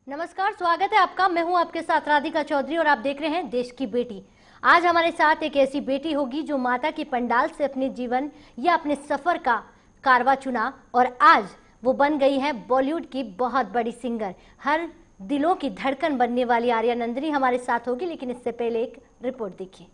नमस्कार, स्वागत है आपका। मैं हूं आपके साथ राधिका चौधरी और आप देख रहे हैं देश की बेटी। आज हमारे साथ एक ऐसी बेटी होगी जो माता की पंडाल से अपने जीवन या अपने सफर का कारवा चुना और आज वो बन गई है बॉलीवुड की बहुत बड़ी सिंगर। हर दिलों की धड़कन बनने वाली आर्या नंदिनी हमारे साथ होगी, लेकिन इससे पहले एक रिपोर्ट देखिए।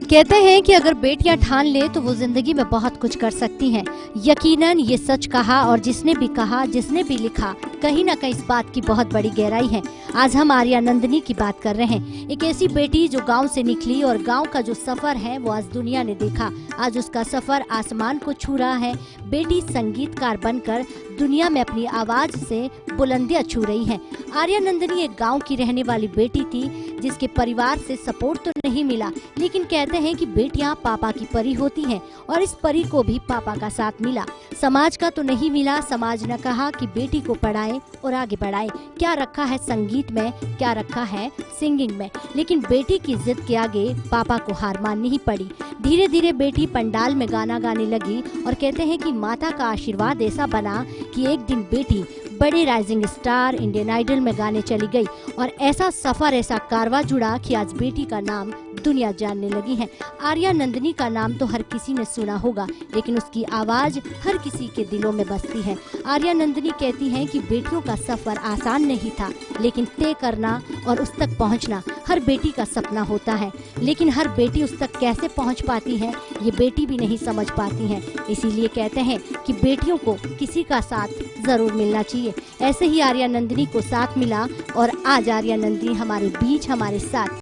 कहते हैं कि अगर बेटियां ठान ले तो वो जिंदगी में बहुत कुछ कर सकती हैं। यकीनन ये सच कहा और जिसने भी कहा, जिसने भी लिखा, कहीं ना कहीं इस बात की बहुत बड़ी गहराई है। आज हम आर्या नंदिनी की बात कर रहे हैं, एक ऐसी बेटी जो गांव से निकली और गांव का जो सफर है वो आज दुनिया ने देखा। आज उसका सफर आसमान को छू रहा है। बेटी संगीतकार बनकर दुनिया में अपनी आवाज से बुलंदियां छू रही है। आर्या नंदिनी एक गाँव की रहने वाली बेटी थी जिसके परिवार से सपोर्ट तो नहीं मिला, लेकिन कहते हैं कि बेटियां पापा की परी होती हैं और इस परी को भी पापा का साथ मिला। समाज का तो नहीं मिला। समाज ने कहा कि बेटी को पढ़ाएं और आगे बढ़ाएं। क्या रखा है संगीत में, क्या रखा है सिंगिंग में, लेकिन बेटी की जिद के आगे पापा को हार माननी ही पड़ी। धीरे धीरे बेटी पंडाल में गाना गाने लगी और कहते हैं कि माता का आशीर्वाद ऐसा बना कि एक दिन बेटी बड़े राइजिंग स्टार इंडियन आइडल में गाने चली गई और ऐसा सफर, ऐसा कारवा जुड़ा कि आज बेटी का नाम दुनिया जानने लगी है। आर्या नंदिनी का नाम तो हर किसी ने सुना होगा, लेकिन उसकी आवाज हर किसी के दिलों में बसती है। आर्या नंदिनी कहती हैं कि बेटियों का सफर आसान नहीं था, लेकिन तय करना और उस तक पहुंचना हर बेटी का सपना होता है, लेकिन हर बेटी उस तक कैसे पहुंच पाती है ये बेटी भी नहीं समझ पाती है। इसीलिए कहते हैं कि बेटियों को किसी का साथ जरूर मिलना चाहिए। ऐसे ही आर्या नंदिनी को साथ मिला और आज आर्या नंदिनी हमारे बीच, हमारे साथ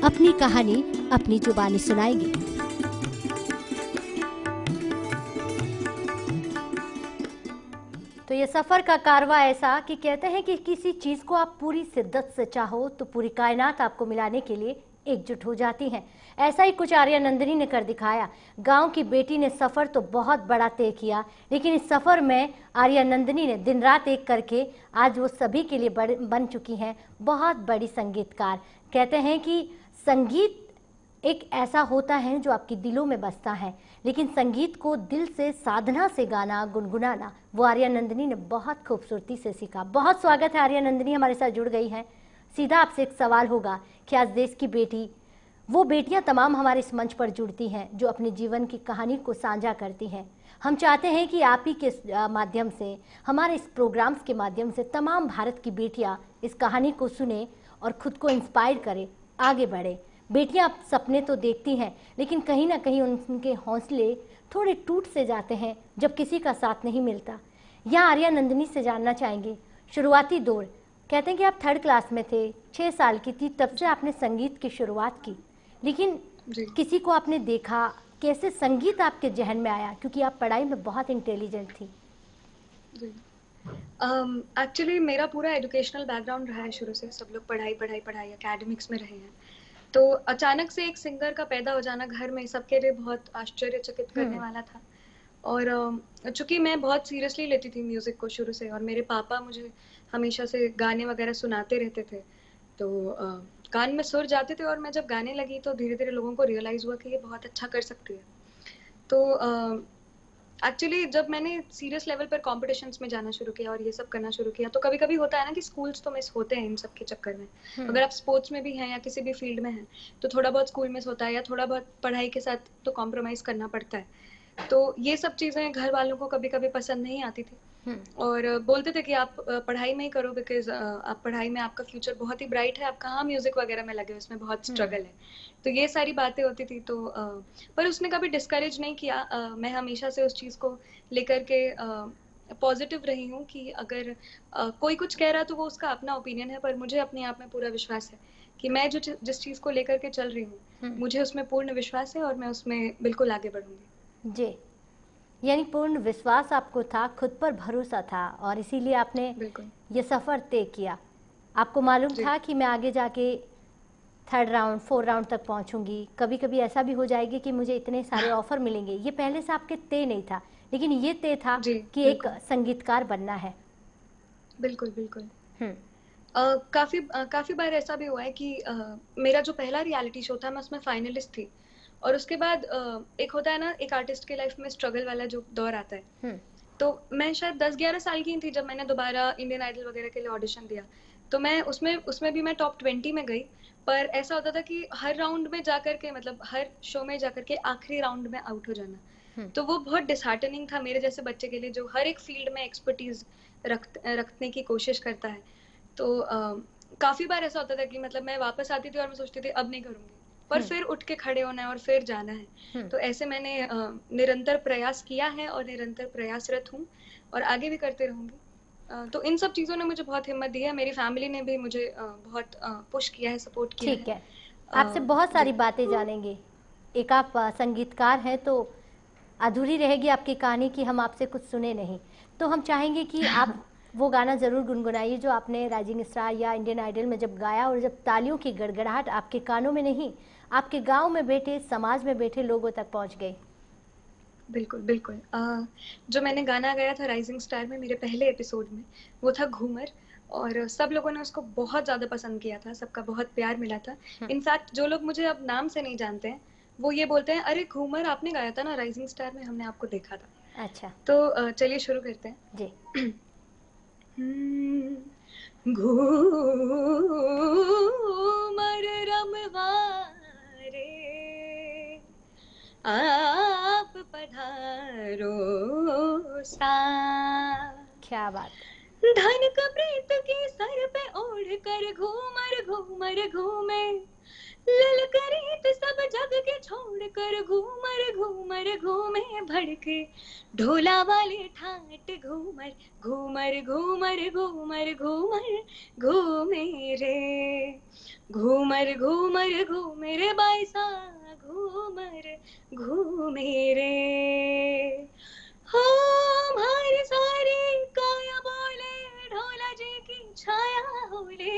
अपनी कहानी, अपनी जुबानी सुनाएगी। तो ये सफर का कारवा ऐसा कि कहते हैं कि किसी चीज को आप पूरी शिद्दत से चाहो तो पूरी कायनात आपको मिलाने के लिए एकजुट हो जाती हैं। ऐसा ही कुछ आर्या नंदिनी ने कर दिखाया। गांव की बेटी ने सफर तो बहुत बड़ा तय किया, लेकिन इस सफर में आर्या नंदिनी ने दिन रात एक करके आज वो सभी के लिए बन चुकी हैं बहुत बड़ी संगीतकार। कहते हैं कि संगीत एक ऐसा होता है जो आपके दिलों में बसता है, लेकिन संगीत को दिल से, साधना से गाना, गुनगुनाना वो आर्या नंदिनी ने बहुत खूबसूरती से सीखा। बहुत स्वागत है, आर्या नंदिनी हमारे साथ जुड़ गई हैं। सीधा आपसे एक सवाल होगा कि आज देश की बेटी, वो बेटियां तमाम हमारे इस मंच पर जुड़ती हैं जो अपने जीवन की कहानी को साझा करती हैं। हम चाहते हैं कि आप ही के माध्यम से, हमारे इस प्रोग्राम्स के माध्यम से तमाम भारत की बेटियां इस कहानी को सुने और खुद को इंस्पायर करें, आगे बढ़े। बेटियां सपने तो देखती हैं, लेकिन कहीं ना कहीं उनके हौसले थोड़े टूट से जाते हैं जब किसी का साथ नहीं मिलता। यहाँ आर्या नंदिनी से जानना चाहेंगे, शुरुआती दौर, कहते हैं कि आप 3rd क्लास में थे, 6 साल की थी, तब से आपने संगीत की शुरुआत की, लेकिन किसी को आपने देखा, कैसे संगीत आपके जहन में आया, क्योंकि आप पढ़ाई में बहुत इंटेलिजेंट थी? एक्चुअली मेरा पूरा एजुकेशनल बैकग्राउंड रहा है शुरू से। सब लोग पढ़ाई पढ़ाई पढ़ाई एकेडमिक्स में रहे हैं, तो अचानक से एक सिंगर का पैदा हो जाना घर में सबके लिए बहुत आश्चर्यचकित करने वाला था। और चूंकि मैं बहुत सीरियसली लेती थी म्यूजिक को शुरू से, और मेरे पापा मुझे हमेशा से गाने वगैरह सुनाते रहते थे, तो कान में सुर जाते थे और मैं जब गाने लगी तो धीरे धीरे लोगों को रियलाइज हुआ कि ये बहुत अच्छा कर सकती है। तो एक्चुअली जब मैंने सीरियस लेवल पर कॉम्पिटिशन्स में जाना शुरू किया और ये सब करना शुरू किया, तो कभी कभी होता है ना कि स्कूल्स तो मिस होते हैं इन सब के चक्कर में। अगर आप स्पोर्ट्स में भी हैं या किसी भी फील्ड में हैं तो थोड़ा बहुत स्कूल मिस होता है, या थोड़ा बहुत पढ़ाई के साथ तो कॉम्प्रोमाइज करना पड़ता है। तो ये सब चीज़ें घर वालों को कभी कभी पसंद नहीं आती थी और बोलते थे कि आप पढ़ाई में ही करो, बिकॉज आप पढ़ाई में आपका फ्यूचर बहुत ही ब्राइट है, आप कहाँ म्यूजिक वगैरह में लगे हो, इसमें बहुत स्ट्रगल है। तो ये सारी बातें होती थी। तो पर उसने कभी डिस्करेज नहीं किया। मैं हमेशा से उस चीज़ को लेकर के पॉजिटिव रही हूँ कि अगर कोई कुछ कह रहा तो वो उसका अपना ओपिनियन है, पर मुझे अपने आप में पूरा विश्वास है कि मैं जिस चीज़ को लेकर के चल रही हूँ मुझे उसमें पूर्ण विश्वास है और मैं उसमें बिल्कुल आगे बढ़ूंगी। जी, यानी पूर्ण विश्वास आपको था, खुद पर भरोसा था और इसीलिए आपने ये सफ़र तय किया। आपको मालूम था कि मैं आगे जाके 3rd राउंड 4 राउंड तक पहुंचूंगी, कभी कभी ऐसा भी हो जाएगी कि मुझे इतने सारे ऑफर मिलेंगे। ये पहले से आपके तय नहीं था, लेकिन ये तय था कि एक संगीतकार बनना है। बिल्कुल बिल्कुल। काफ़ी बार ऐसा भी हुआ है कि मेरा जो पहला रियलिटी शो था मैं उसमें फाइनलिस्ट थी, और उसके बाद एक होता है ना एक आर्टिस्ट की लाइफ में स्ट्रगल वाला जो दौर आता है। तो मैं शायद 10-11 साल की थी जब मैंने दोबारा इंडियन आइडल वगैरह के लिए ऑडिशन दिया। तो मैं उसमें उसमें भी मैं टॉप 20 में गई। पर ऐसा होता था कि हर राउंड में जाकर के मतलब हर शो में जाकर के आखिरी राउंड में आउट हो जाना। तो वो बहुत डिसहार्टनिंग था मेरे जैसे बच्चे के लिए जो हर एक फील्ड में एक्सपर्टीज रखने की कोशिश करता है। तो काफी बार ऐसा होता था कि मतलब मैं वापस आती थी और मैं सोचती थी अब नहीं करूंगी, पर फिर उठ के खड़े होना है और फिर जाना है। तो ऐसे मैंने निरंतर प्रयास किया है और निरंतर प्रयासरत हूँ और आगे भी करते रहूंगी। तो इन सब चीजों ने मुझे बहुत हिम्मत दी है। मेरी फैमिली ने भी मुझे बहुत पुश किया है, सपोर्ट किया है। ठीक है, आपसे बहुत सारी बातें जानेंगे। एक आप संगीतकार हैं तो अधूरी रहेगी आपकी कहानी कि हम आपसे कुछ सुने नहीं। तो हम चाहेंगे कि आप वो गाना ज़रूर गुनगुनाइए जो आपने राइजिंग स्टार या इंडियन आइडल में जब गाया और जब तालियों की गड़गड़ाहट आपके कानों में नहीं, आपके गांव में बैठे, समाज में बैठे लोगों तक पहुंच गई। बिल्कुल बिल्कुल। जो मैंने गाना गाया था राइजिंग स्टार में मेरे पहले एपिसोड में, वो था घूमर। और सब लोगों ने उसको बहुत ज़्यादा पसंद किया था, सबका बहुत प्यार मिला था। इनफैक्ट जो लोग मुझे अब नाम से नहीं जानते हैं वो ये बोलते हैं, अरे घूमर आपने गाया था ना राइजिंग स्टार में, हमने आपको देखा था। अच्छा, तो चलिए शुरू करते हैं जी। घूमर रमवा रे आप पधारो सा, क्या बात। धन का प्रीत की सर पे ओढ़ कर घूमर घूमर घूमे, ललकरीत सब जग के छोड़ कर घूमर घूमर घूमे, भड़के ढोला वाले ठाट घूमर घूमर घूमर घूमर घूमर घूमे रे, घूमर घूमर घूमे रे बाईसा घूमर घूमे रे। हो हमारी सारी काया बोले ढोला जी की छाया होले,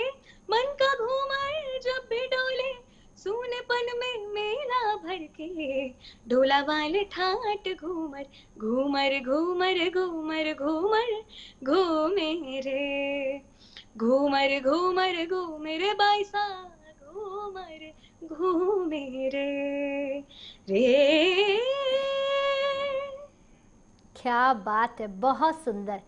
मन का घूमर जब भी डोले सूनेपन में मेला भड़के, ढोला वाले ठाट घूमर घूमर घूमर घूमर घूमर घूमे रे, घूमर घूमर घूमे रे बाईसा घूमर घूमे रे रे। क्या बात है, बहुत सुंदर।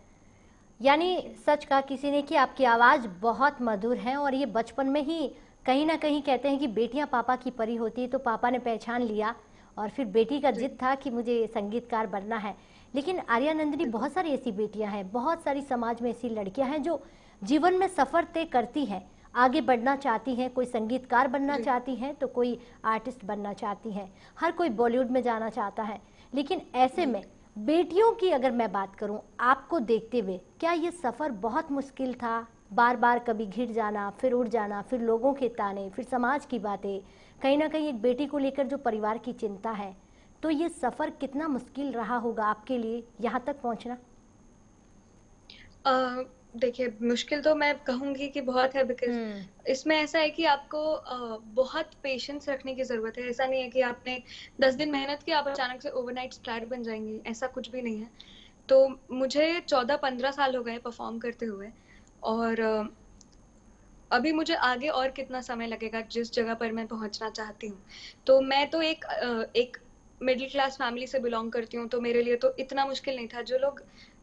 यानी सच कहा किसी ने कि आपकी आवाज़ बहुत मधुर है और ये बचपन में ही कहीं ना कहीं कहते हैं कि बेटियां पापा की परी होती है, तो पापा ने पहचान लिया और फिर बेटी का जिद था कि मुझे संगीतकार बनना है। लेकिन आर्या नंदिनी, बहुत सारी ऐसी बेटियां हैं, बहुत सारी समाज में ऐसी लड़कियां हैं जो जीवन में सफ़र तय करती हैं, आगे बढ़ना चाहती हैं। कोई संगीतकार बनना चाहती हैं तो कोई आर्टिस्ट बनना चाहती हैं, हर कोई बॉलीवुड में जाना चाहता है। लेकिन ऐसे में बेटियों की अगर मैं बात करूं, आपको देखते हुए क्या ये सफ़र बहुत मुश्किल था? बार बार कभी घिर जाना, फिर उड़ जाना, फिर लोगों के ताने, फिर समाज की बातें, कहीं ना कहीं एक बेटी को लेकर जो परिवार की चिंता है, तो ये सफ़र कितना मुश्किल रहा होगा आपके लिए यहाँ तक पहुँचना? देखिए मुश्किल तो मैं कहूंगी कि बहुत है, बिकॉज इसमें ऐसा है कि आपको बहुत पेशेंस रखने की जरूरत है। ऐसा नहीं है कि आपने 10 दिन मेहनत की आप अचानक से ओवरनाइट स्टार बन जाएंगे, ऐसा कुछ भी नहीं है। तो मुझे 14-15 साल हो गए परफॉर्म करते हुए, और अभी मुझे आगे और कितना समय लगेगा जिस जगह पर मैं पहुंचना चाहती हूँ। तो मैं तो एक मिडिल क्लास फैमिली से बिलोंग करती हूँ, तो मेरे लिए तो इतना मुश्किल नहीं था।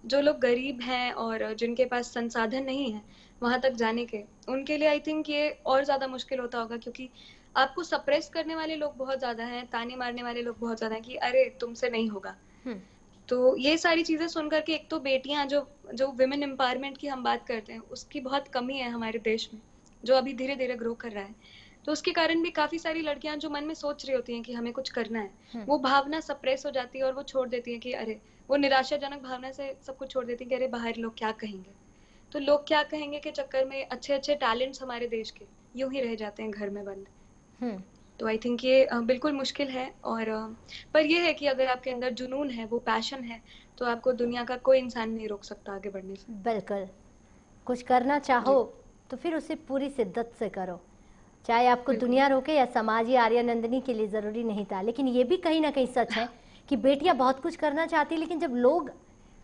जो लोग गरीब हैं और जिनके पास संसाधन नहीं है वहां तक जाने के, उनके लिए आई थिंक ये और ज्यादा मुश्किल होता होगा, क्योंकि आपको सप्रेस करने वाले लोग बहुत ज्यादा हैं, ताने मारने वाले लोग बहुत ज्यादा हैं कि अरे तुमसे नहीं होगा। तो ये सारी चीजें सुनकर के, एक तो बेटियां जो जो विमेन एम्पावरमेंट की हम बात करते हैं उसकी बहुत कमी है हमारे देश में, जो अभी धीरे धीरे ग्रो कर रहा है। तो उसके कारण भी काफी सारी लड़कियां जो मन में सोच रही होती हैं कि हमें कुछ करना है, वो भावना सप्रेस हो जाती है और वो छोड़ देती है कि अरे, वो निराशाजनक भावना से सब कुछ छोड़ देती है कि अरे बाहर लोग क्या कहेंगे। तो लोग क्या कहेंगे के चक्कर में अच्छे अच्छे टैलेंट्स हमारे देश के यूं ही रह जाते हैं घर में बंद। तो आई थिंक ये बिल्कुल मुश्किल है। और पर ये है कि अगर आपके अंदर जुनून है, वो पैशन है, तो आपको दुनिया का कोई इंसान नहीं रोक सकता आगे बढ़ने से। बिल्कुल, कुछ करना चाहो तो फिर उसे पूरी शिद्दत से करो, चाहे आपको दुनिया रोके या समाज। ये आर्या नंदिनी के लिए ज़रूरी नहीं था। लेकिन ये भी कहीं ना कहीं सच है कि बेटियां बहुत कुछ करना चाहती, लेकिन जब लोग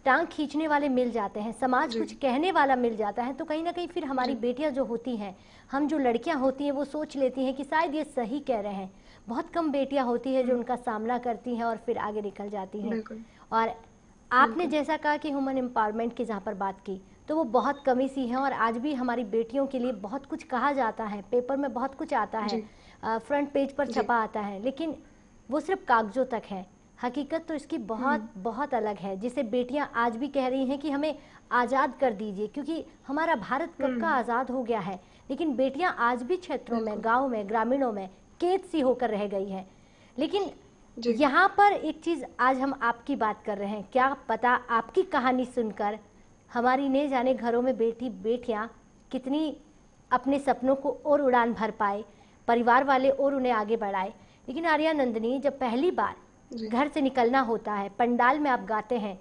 टांग खींचने वाले मिल जाते हैं, समाज जी कुछ कहने वाला मिल जाता है, तो कहीं ना कहीं फिर हमारी जी बेटियां जो होती हैं, हम जो लड़कियां होती हैं वो सोच लेती हैं कि शायद ये सही कह रहे हैं। बहुत कम बेटियां होती हैं जो उनका सामना करती हैं और फिर आगे निकल जाती हैं। बिल्कुल और आपने बिल्कुल जैसा कहा कि ह्यूमन एम्पावरमेंट की जहाँ पर बात की, तो वो बहुत कमी सी है और आज भी हमारी बेटियों के लिए बहुत कुछ कहा जाता है, पेपर में बहुत कुछ आता है, जी फ्रंट पेज पर जी छपा आता है, लेकिन वो सिर्फ कागजों तक है। हकीकत तो इसकी हम्म बहुत बहुत अलग है, जिसे बेटियां आज भी कह रही हैं कि हमें आज़ाद कर दीजिए, क्योंकि हमारा भारत कब का हम्म आज़ाद हो गया है, लेकिन बेटियां आज भी क्षेत्रों में, बिल्कुल गाँव में, ग्रामीणों में कैद सी होकर रह गई हैं। लेकिन जी यहाँ पर एक चीज़, आज हम आपकी बात कर रहे हैं, क्या पता आपकी कहानी सुनकर हमारी ने जाने घरों में बेटी बेटियाँ कितनी अपने सपनों को और उड़ान भर पाए, परिवार वाले और उन्हें आगे बढ़ाए। लेकिन आर्या नंदिनी, जब पहली बार जी घर से निकलना होता है, पंडाल में आप गाते हैं,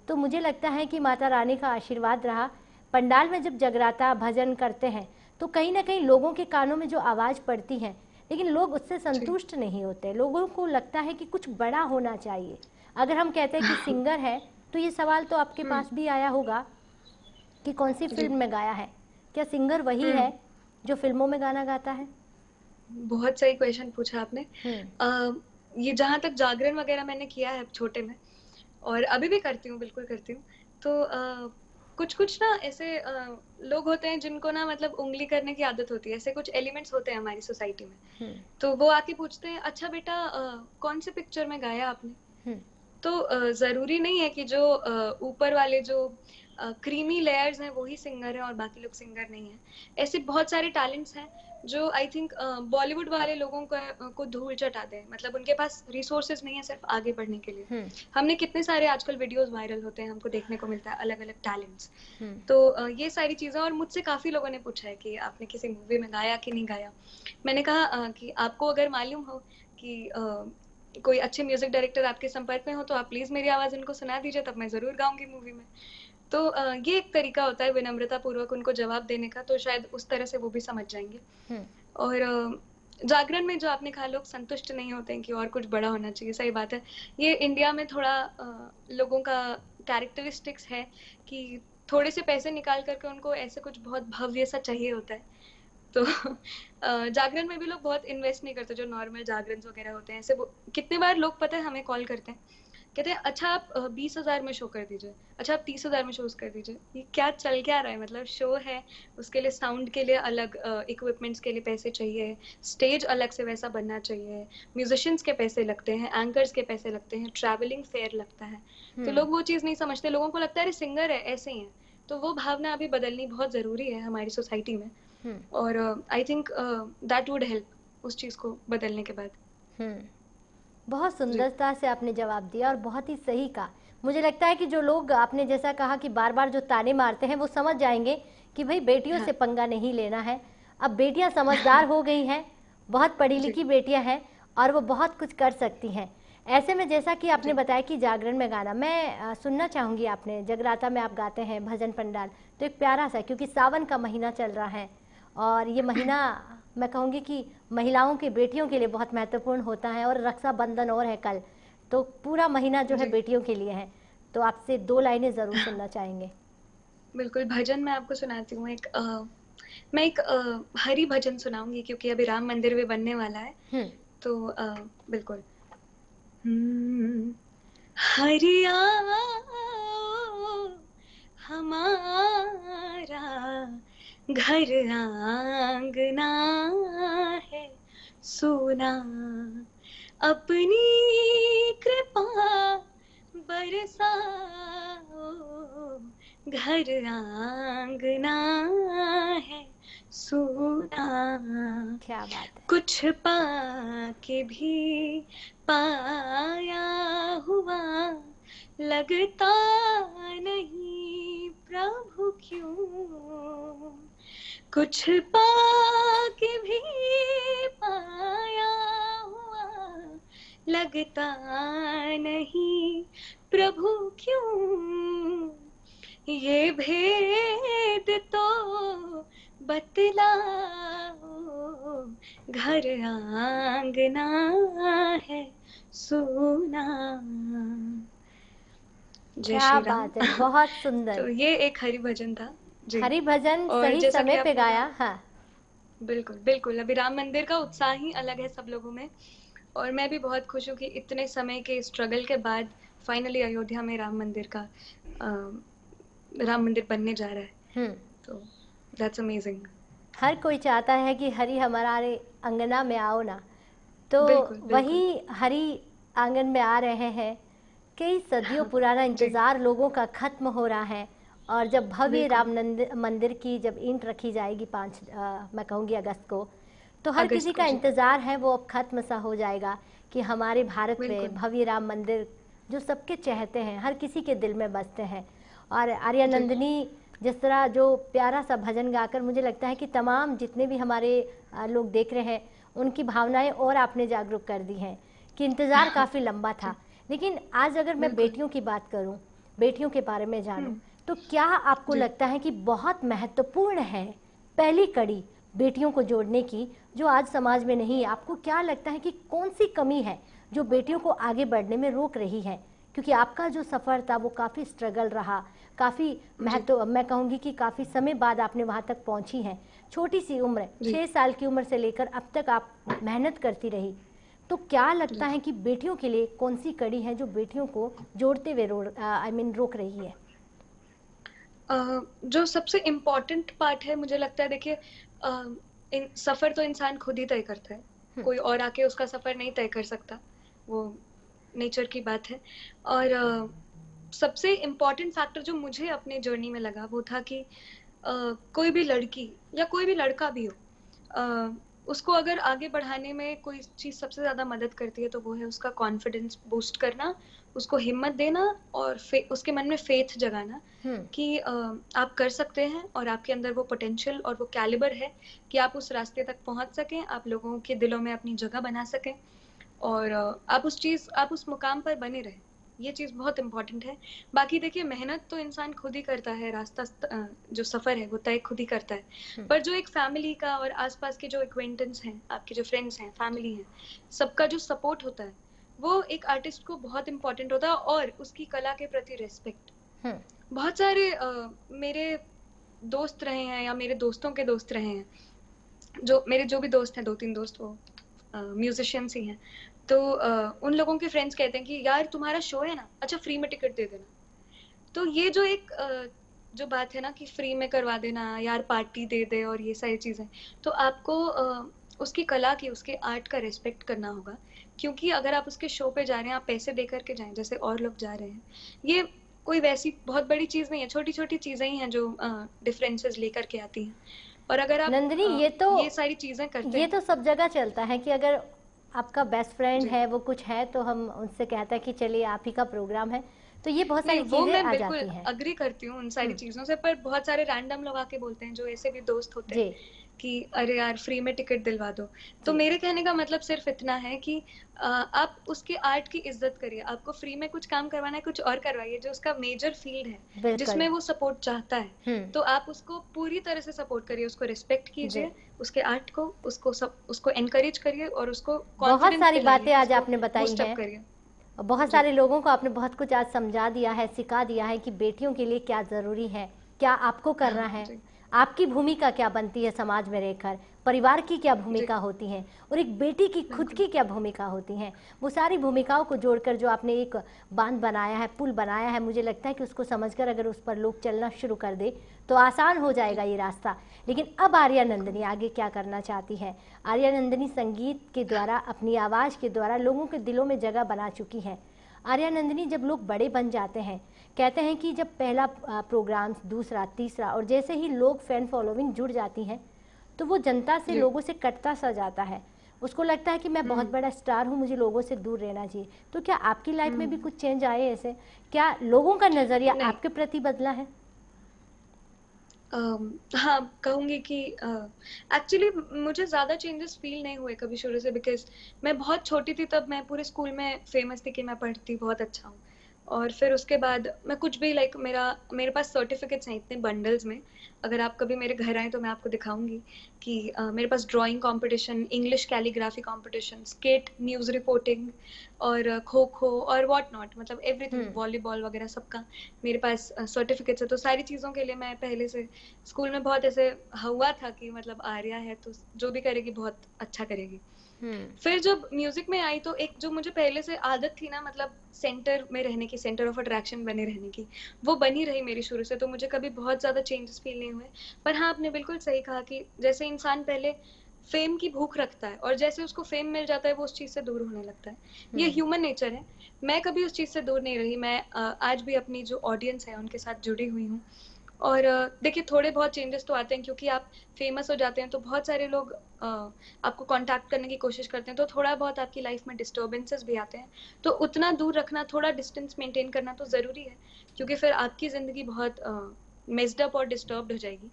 तो मुझे लगता है कि माता रानी का आशीर्वाद रहा। पंडाल में जब जगराता भजन करते हैं तो कहीं ना कहीं लोगों के कानों में जो आवाज़ पड़ती है, लेकिन लोग उससे जी संतुष्ट नहीं होते, लोगों को लगता है कि कुछ बड़ा होना चाहिए। अगर हम कहते हैं कि सिंगर है, तो ये सवाल तो आपके हम्म पास भी आया होगा कि कौन सी जी फिल्म में गाया है। क्या सिंगर वही है हम्म जो फिल्मों में गाना गाता है? बहुत सही क्वेश्चन पूछा आपने। हम्म। अ, ये जहाँ तक जागरण वगैरह मैंने किया है छोटे में, और अभी भी करती हूँ, बिल्कुल करती हूँ। तो कुछ कुछ ना ऐसे लोग होते हैं जिनको ना मतलब उंगली करने की आदत होती है, ऐसे कुछ एलिमेंट्स होते हैं हमारी सोसाइटी में। हम्म। तो वो आके पूछते हैं, अच्छा बेटा कौन से पिक्चर में गाया आपने? हम्म। तो जरूरी नहीं है कि जो ऊपर वाले जो क्रीमी लेयर्स हैं वो ही सिंगर हैं और बाकी लोग सिंगर नहीं हैं। ऐसे बहुत सारे टैलेंट्स हैं जो आई थिंक बॉलीवुड वाले लोगों को धूल चटाते हैं, मतलब उनके पास रिसोर्सेज नहीं है सिर्फ आगे बढ़ने के लिए। हम्म। हमने कितने सारे आजकल वीडियोस वायरल होते हैं, हमको देखने को मिलता है अलग अलग टैलेंट्स। हम्म। तो ये सारी चीजें, और मुझसे काफी लोगों ने पूछा है कि आपने किसी मूवी में गाया कि नहीं गाया। मैंने कहा कि आपको अगर मालूम हो कि कोई अच्छे म्यूजिक डायरेक्टर आपके संपर्क में हो तो आप प्लीज मेरी आवाज उनको सुना दीजिए, तब मैं जरूर गाऊंगी मूवी में। तो ये एक तरीका होता है विनम्रता पूर्वक उनको जवाब देने का, तो शायद उस तरह से वो भी समझ जाएंगे। हम्म। और जागरण में जो आपने कहा लोग संतुष्ट नहीं होते हैं कि और कुछ बड़ा होना चाहिए, सही बात है। ये इंडिया में थोड़ा लोगों का कैरेक्टरिस्टिक्स है कि थोड़े से पैसे निकाल करके उनको ऐसे कुछ बहुत भव्य सा चाहिए होता है। तो जागरण में भी लोग बहुत इन्वेस्ट नहीं करते, जो नॉर्मल जागरण वगैरह होते हैं। ऐसे कितने बार लोग पता है हमें कॉल करते हैं, कहते हैं अच्छा आप 20,000 में शो कर दीजिए, अच्छा आप 30,000 में शोज कर दीजिए। ये क्या चल क्या रहा है? मतलब शो है, उसके लिए साउंड के लिए अलग इक्विपमेंट्स के लिए पैसे चाहिए, स्टेज अलग से वैसा बनना चाहिए, म्यूजिशियंस के पैसे लगते हैं, एंकर्स के पैसे लगते हैं, ट्रैवलिंग फेयर लगता है। तो हम्म। लोग वो चीज़ नहीं समझते, लोगों को लगता है अरे सिंगर है ऐसे ही है। तो वो भावना अभी बदलनी बहुत ज़रूरी है हमारी सोसाइटी में, हम्म। और I think that would help उस चीज़ को बदलने के बाद। हम्म। बहुत जी सुंदरता से आपने जवाब दिया और बहुत ही सही कहा। मुझे लगता है कि जो लोग, आपने जैसा कहा कि बार बार जो ताने मारते हैं, वो समझ जाएंगे कि भाई बेटियों हाँ से पंगा नहीं लेना है। अब बेटियां समझदार हो गई हैं, बहुत पढ़ी जी लिखी बेटियां हैं और वो बहुत कुछ कर सकती हैं। ऐसे में जैसा कि आपने जी बताया कि जागरण में गाना, मैं सुनना चाहूँगी। आपने जगराता में आप गाते हैं, भजन पंडाल, तो एक प्यारा सा, क्योंकि सावन का महीना चल रहा है और ये महीना मैं कहूँगी कि महिलाओं की, बेटियों के लिए बहुत महत्वपूर्ण होता है, और रक्षाबंधन और है कल, तो पूरा महीना जो है जी बेटियों के लिए है। तो आपसे 2 लाइनें ज़रूर सुनना चाहेंगे। बिल्कुल। भजन मैं आपको सुनाती हूँ एक मैं एक हरि भजन सुनाऊंगी क्योंकि अभी राम मंदिर भी बनने वाला है। हम्म। तो बिल्कुल। हरि आओ हमारा घर आंगना है सोना, अपनी कृपा बरसाओ, घर आंगना है सोना। क्या बात है। कुछ पाके भी पाया हुआ लगता नहीं प्रभु क्यों, कुछ पाके भी पाया हुआ लगता नहीं प्रभु क्यों, ये भेद तो बतलाओ, घर आंगना है सोना। जय क्या श्री राम। बात है, बहुत सुंदर। तो ये एक हरि भजन था जी। हरि भजन और सही जैसा कि समय पे आपने गाया। कहा, हाँ। बिल्कुल बिल्कुल, अभी राम मंदिर का उत्साह ही अलग है सब लोगों में। और मैं भी बहुत खुश हूँ कि इतने समय के स्ट्रगल के बाद फाइनली अयोध्या में अ, राम मंदिर बनने जा रहा है। हम्म। तो दैट्स अमेजिंग। हर कोई चाहता है कि हरि हमारे अंगना में आओ ना, तो बिल्कुल बिल्कुल। वही हरि आंगन में आ रहे हैं। कई सदियों हाँ, पुराना जी इंतज़ार लोगों का ख़त्म हो रहा है। और जब भव्य बिल्कुल। मंदिर की जब ईंट रखी जाएगी मैं कहूँगी अगस्त को, तो हर किसी अगस्त को का जी। इंतज़ार है वो अब ख़त्म सा हो जाएगा कि हमारे भारत में बिल्कुल भव्य राम मंदिर जो सबके चहते हैं, हर किसी के दिल में बसते हैं। और जी। आर्यानंदिनी जिस तरह जो प्यारा सा भजन गाकर, मुझे लगता है कि तमाम जितने भी हमारे लोग देख रहे हैं, उनकी भावनाएं और आपने जागरूक कर दी हैं कि इंतज़ार काफ़ी लंबा था। जी लेकिन आज अगर मैं बिल्कुल। बेटियों की बात करूं, बेटियों के बारे में जानूं, हम्म। तो क्या आपको जी। लगता है कि बहुत महत्वपूर्ण है पहली कड़ी बेटियों को जोड़ने की, जो आज समाज में नहीं है? आपको क्या लगता है कि कौन सी कमी है जो बेटियों को आगे बढ़ने में रोक रही है? क्योंकि आपका जो सफ़र था वो काफ़ी स्ट्रगल रहा, काफ़ी जी महत्व, मैं कहूँगी कि काफ़ी समय बाद आपने वहाँ तक पहुँची हैं। छोटी सी उम्र, जी 6 साल की उम्र से लेकर अब तक आप मेहनत करती रही। तो क्या लगता जी। है कि बेटियों के लिए कौन सी कड़ी है जो बेटियों को जोड़ते हुए रोक रही है? जो सबसे इम्पोर्टेंट पार्ट है मुझे लगता है, देखिए, सफर तो इंसान खुद ही तय करता है। हम्म। कोई और आके उसका सफर नहीं तय कर सकता, वो नेचर की बात है। और सबसे इम्पोर्टेंट फैक्टर जो मुझे अपने जर्नी में लगा वो था कि कोई भी लड़की या कोई भी लड़का भी हो, अ, उसको अगर आगे बढ़ाने में कोई चीज सबसे ज्यादा मदद करती है तो वो है उसका कॉन्फिडेंस बूस्ट करना, उसको हिम्मत देना और उसके मन में फेथ जगाना हम्म। कि आप कर सकते हैं और आपके अंदर वो पोटेंशियल और वो कैलिबर है कि आप उस रास्ते तक पहुंच सकें, आप लोगों के दिलों में अपनी जगह बना सकें और आप उस मुकाम पर बने रहें। ये चीज बहुत इंपॉर्टेंट है। बाकी देखिए, मेहनत तो इंसान खुद ही करता है, जो सफर है वो तय खुद ही करता है। हम्म। पर जो एक फैमिली का और आसपास के जो एक्वेंटेंस हैं, आपके जो फ्रेंड्स हैं, फैमिली हैं, सबका जो सपोर्ट होता है, वो एक आर्टिस्ट को बहुत इंपॉर्टेंट होता है। और उसकी कला के प्रति रेस्पेक्ट। हम्म। बहुत सारे मेरे दोस्त रहे हैं या मेरे दोस्तों के दोस्त रहे हैं, जो भी दोस्त हैं, 2-3 दोस्त, वो म्यूजिशियंस ही हैं। तो उन लोगों के फ्रेंड्स कहते हैं कि यार तुम्हारा शो है ना, अच्छा फ्री में टिकट दे देना। तो ये जो एक जो बात है ना कि फ्री में करवा देना, यार पार्टी दे दे और ये सारी चीजें, तो आपको उसकी कला की, उसके आर्ट का रेस्पेक्ट करना होगा। क्योंकि अगर आप उसके शो पे जा रहे हैं, आप पैसे दे करके जाएं जैसे और लोग जा रहे हैं, ये कोई वैसी बहुत बड़ी चीज नहीं है, छोटी छोटी चीजें ही हैं जो डिफरेंसेस लेकर के आती हैं। और अगर आप नंदिनी, ये तो ये सारी चीजें करते ये हैं। तो सब जगह चलता है कि अगर आपका बेस्ट फ्रेंड जी। है, वो कुछ है, तो हम उनसे कहते हैं कि चलिए आप ही का प्रोग्राम है, तो ये बहुत नहीं, सारी वो चीज़ें मैं आ बिल्कुल जाती हैं। अग्री करती हूँ उन सारी हम्म। चीजों से, पर बहुत सारे रैंडम लोग आके बोलते हैं, जो ऐसे भी दोस्त होते जी। हैं कि अरे यार फ्री में टिकट दिलवा दो। तो जी। मेरे कहने का मतलब सिर्फ इतना है कि आप उसके आर्ट की इज्जत करिए। आपको फ्री में कुछ काम करवाना है, कुछ और करवाइए जो उसका मेजर फील्ड है, बिल्कुल। जिसमें वो सपोर्ट चाहता है। हम्म। तो आप उसको पूरी तरह से सपोर्ट करिए, उसको रिस्पेक्ट जी। कीजिए, उसके आर्ट को, उसको एनकरेज करिए और उसको बहुत कॉन्फिडेंस सारी दिलाइए, बातें आज उसको आपने बताई बूस्ट अप हैं, करिए। और बहुत जी सारे लोगों को आपने बहुत कुछ आज समझा दिया है, सिखा दिया है कि बेटियों के लिए क्या ज़रूरी है, क्या आपको करना हाँ है, जी आपकी भूमिका क्या बनती है समाज में रहकर, परिवार की क्या जी भूमिका होती है, और एक बेटी की खुद बिल्कुल। की क्या भूमिका होती है। वो सारी भूमिकाओं को जोड़कर जो आपने एक बांध बनाया है, पुल बनाया है, मुझे लगता है कि उसको समझकर अगर उस पर लोग चलना शुरू कर दे तो आसान हो जी जाएगा ये रास्ता। लेकिन अब आर्या बिल्कुल। नंदिनी आगे क्या करना चाहती है? आर्या नंदिनी संगीत के द्वारा, अपनी आवाज़ के द्वारा लोगों के दिलों में जगह बना चुकी हैं। आर्या नंदिनी, जब लोग बड़े बन जाते हैं, कहते हैं कि जब पहला प्रोग्राम, दूसरा, तीसरा, और जैसे ही लोग फैन फॉलोइंग जुड़ जाती हैं, तो वो जनता से, जी लोगों से कटता सा जाता है। उसको लगता है कि मैं बहुत हम्म बड़ा स्टार हूँ, मुझे लोगों से दूर रहना चाहिए। तो क्या आपकी लाइफ में भी हम्म। कुछ चेंज आए ऐसे? क्या लोगों का नज़रिया नहीं, आपके प्रति बदला है? हाँ कहूंगी कि एक्चुअली मुझे ज्यादा चेंजेस फील नहीं हुए कभी शुरू से, बिकॉज मैं बहुत छोटी थी तब मैं पूरे स्कूल में फेमस थी कि मैं पढ़ती बहुत अच्छा हूँ। और फिर उसके बाद मैं कुछ भी लाइक मेरे पास सर्टिफिकेट्स हैं इतने बंडल्स में। अगर आप कभी मेरे घर आए तो मैं आपको दिखाऊंगी कि मेरे पास drawing competition, English calligraphy competition, skate, news reporting और खो खो और व्हाट नॉट, मतलब एवरीथिंग, वॉलीबॉल वगैरह सबका मेरे पास सर्टिफिकेट्स है। तो सारी चीज़ों के लिए मैं पहले से स्कूल में बहुत ऐसे हुआ था कि मतलब आर्या है तो जो भी करेगी बहुत अच्छा करेगी। फिर जब म्यूजिक में आई तो एक जो मुझे पहले से आदत थी ना, मतलब सेंटर में रहने की, सेंटर ऑफ अट्रैक्शन बने रहने की, वो बनी रही मेरी शुरू से। तो मुझे कभी बहुत ज्यादा चेंजेस फील नहीं हुए। पर हाँ, आपने बिल्कुल सही कहा कि जैसे इंसान पहले फेम की भूख रखता है और जैसे उसको फेम मिल जाता है वो उस चीज से दूर होने लगता है। ये ह्यूमन नेचर है। मैं कभी उस चीज से दूर नहीं रही। मैं आज भी अपनी जो ऑडियंस है उनके साथ जुड़ी हुई हूँ। और देखिए, थोड़े बहुत चेंजेस तो आते हैं क्योंकि आप फेमस हो जाते हैं तो बहुत सारे लोग आपको कांटेक्ट करने की कोशिश करते हैं, तो थोड़ा बहुत आपकी लाइफ में डिस्टर्बेंसेस भी आते हैं। तो उतना दूर रखना, थोड़ा डिस्टेंस मेंटेन करना तो ज़रूरी है, क्योंकि फिर आपकी ज़िंदगी बहुत मेस्ड अप और डिस्टर्ब्ड हो जाएगी।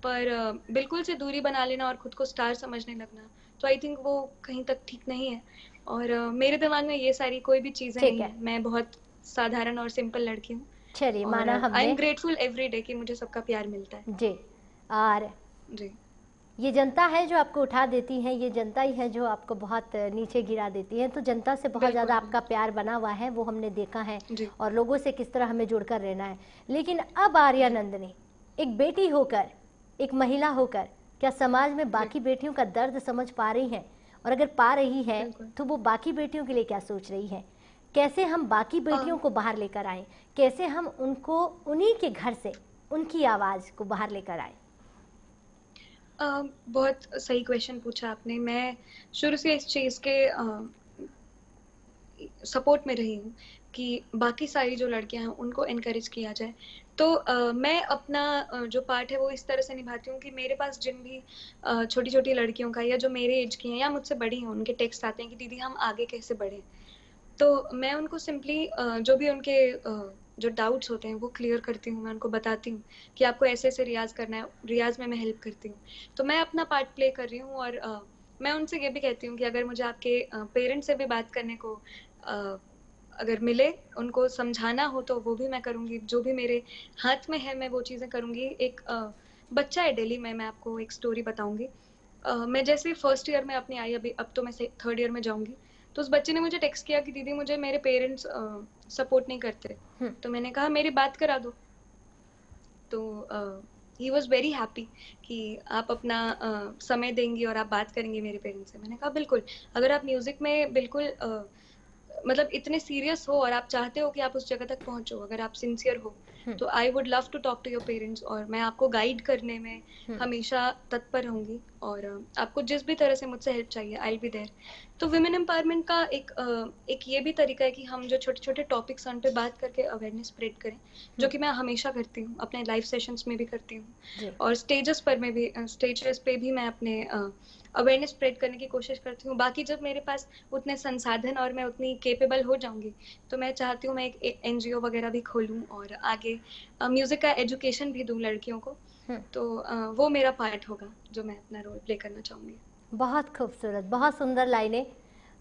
पर बिल्कुल से दूरी बना लेना और खुद को स्टार समझने लगना, तो आई थिंक वो कहीं तक ठीक नहीं है। और मेरे दिमाग में ये सारी कोई भी चीज़ें नहीं है। मैं बहुत साधारण और सिंपल लड़की हूँ। चलिए, और माना आई हमने। एम ग्रेटफुल एवरी डे कि मुझे सबका प्यार मिलता है जी। और जी। ये जनता है जो आपको उठा देती है, ये जनता ही है जो आपको बहुत नीचे गिरा देती है। तो जनता से बहुत ज़्यादा आपका प्यार बना हुआ है, वो हमने देखा है। और लोगों से किस तरह हमें जुड़कर रहना है। लेकिन अब आर्या नंदिनी एक बेटी होकर, एक महिला होकर, क्या समाज में बाकी बेटियों का दर्द समझ पा रही हैं? और अगर पा रही है तो वो बाकी बेटियों के लिए क्या सोच रही है? कैसे हम बाकी बेटियों को बाहर लेकर आएं? कैसे हम उनको उन्हीं के घर से उनकी आवाज़ को बाहर लेकर आएं? बहुत सही क्वेश्चन पूछा आपने। मैं शुरू से इस चीज़ के सपोर्ट में रही हूँ कि बाकी सारी जो लड़कियां हैं उनको एनकरेज किया जाए। तो मैं अपना जो पार्ट है वो इस तरह से निभाती हूँ कि मेरे पास जिन भी छोटी छोटी लड़कियों का या जो मेरे एज की हैं या मुझसे बड़ी हैं, उनके टेक्स्ट आते हैं कि दीदी हम आगे कैसे बढ़ें। तो मैं उनको सिंपली जो भी उनके जो डाउट्स होते हैं वो क्लियर करती हूँ। मैं उनको बताती हूँ कि आपको ऐसे ऐसे रियाज करना है, रियाज में मैं हेल्प करती हूँ। तो मैं अपना पार्ट प्ले कर रही हूँ। और मैं उनसे ये भी कहती हूँ कि अगर मुझे आपके पेरेंट्स से भी बात करने को अगर मिले, उनको समझाना हो तो वो भी मैं करूँगी। जो भी मेरे हाथ में है मैं वो चीज़ें करूँगी। एक बच्चा है दिल्ली में, मैं आपको एक स्टोरी बताऊँगी। मैं जैसे फर्स्ट ईयर में अपनी आई, अभी अब तो मैं थर्ड ईयर में जाऊँगी, तो उस बच्चे ने मुझे टेक्स्ट किया कि दीदी मुझे मेरे पेरेंट्स सपोर्ट नहीं करते। तो मैंने कहा मेरी बात करा दो। तो ही वॉज वेरी हैप्पी कि आप अपना समय देंगी और आप बात करेंगे मेरे पेरेंट्स से। मैंने कहा बिल्कुल, अगर आप म्यूजिक में बिल्कुल मतलब इतने सीरियस हो और आप चाहते हो कि आप उस जगह तक पहुंचो, अगर आप सिंसियर हो, तो I would love to talk to your parents. और मैं आपको गाइड करने में हमेशा तत्पर रहूंगी। और आपको जिस भी तरह से मुझसे हेल्प चाहिए, आई विल बी देयर। तो वुमेन एम्पावरमेंट का एक ये भी तरीका है कि हम जो छोटे छोटे टॉपिक्स उन पे बात करके अवेयरनेस स्प्रेड करें, जो कि मैं हमेशा करती हूँ, अपने लाइव सेशंस में भी करती हूँ और स्टेजेस पे भी मैं अपने अवेयरनेस स्प्रेड करने की कोशिश करती हूँ। बाकी जब मेरे पास उतने संसाधन और मैं उतनी केपेबल हो जाऊंगी तो मैं चाहती हूँ मैं एक एनजीओ वगैरह भी खोलूँ और आगे म्यूजिक का एजुकेशन भी दूँ लड़कियों को। तो वो मेरा पार्ट होगा जो मैं अपना रोल प्ले करना चाहूँगी। बहुत खूबसूरत, बहुत सुंदर लाइनें।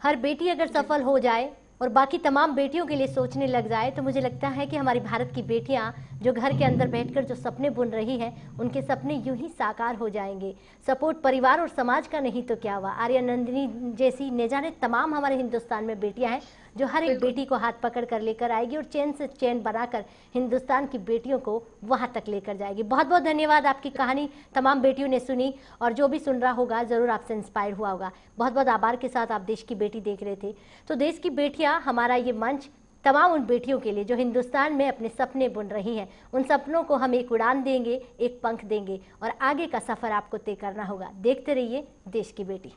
हर बेटी अगर सफल हो जाए और बाकी तमाम बेटियों के लिए सोचने लग जाए तो मुझे लगता है कि हमारी भारत की बेटियां जो घर के अंदर बैठकर जो सपने बुन रही हैं, उनके सपने यूं ही साकार हो जाएंगे। सपोर्ट परिवार और समाज का नहीं तो क्या हुआ, आर्या नंदिनी जैसी न जाने तमाम हमारे हिंदुस्तान में बेटियां हैं जो हर एक बेटी को हाथ पकड़ कर लेकर आएगी और चैन से चैन बनाकर हिंदुस्तान की बेटियों को वहां तक लेकर जाएगी। बहुत बहुत धन्यवाद। आपकी कहानी तमाम बेटियों ने सुनी और जो भी सुन रहा होगा ज़रूर आपसे इंस्पायर हुआ होगा। बहुत बहुत आभार के साथ आप देश की बेटी देख रहे थे। तो देश की बेटियां, हमारा ये मंच तमाम उन बेटियों के लिए जो हिंदुस्तान में अपने सपने बुन रही हैं, उन सपनों को हम एक उड़ान देंगे, एक पंख देंगे और आगे का सफ़र आपको तय करना होगा। देखते रहिए देश की बेटी।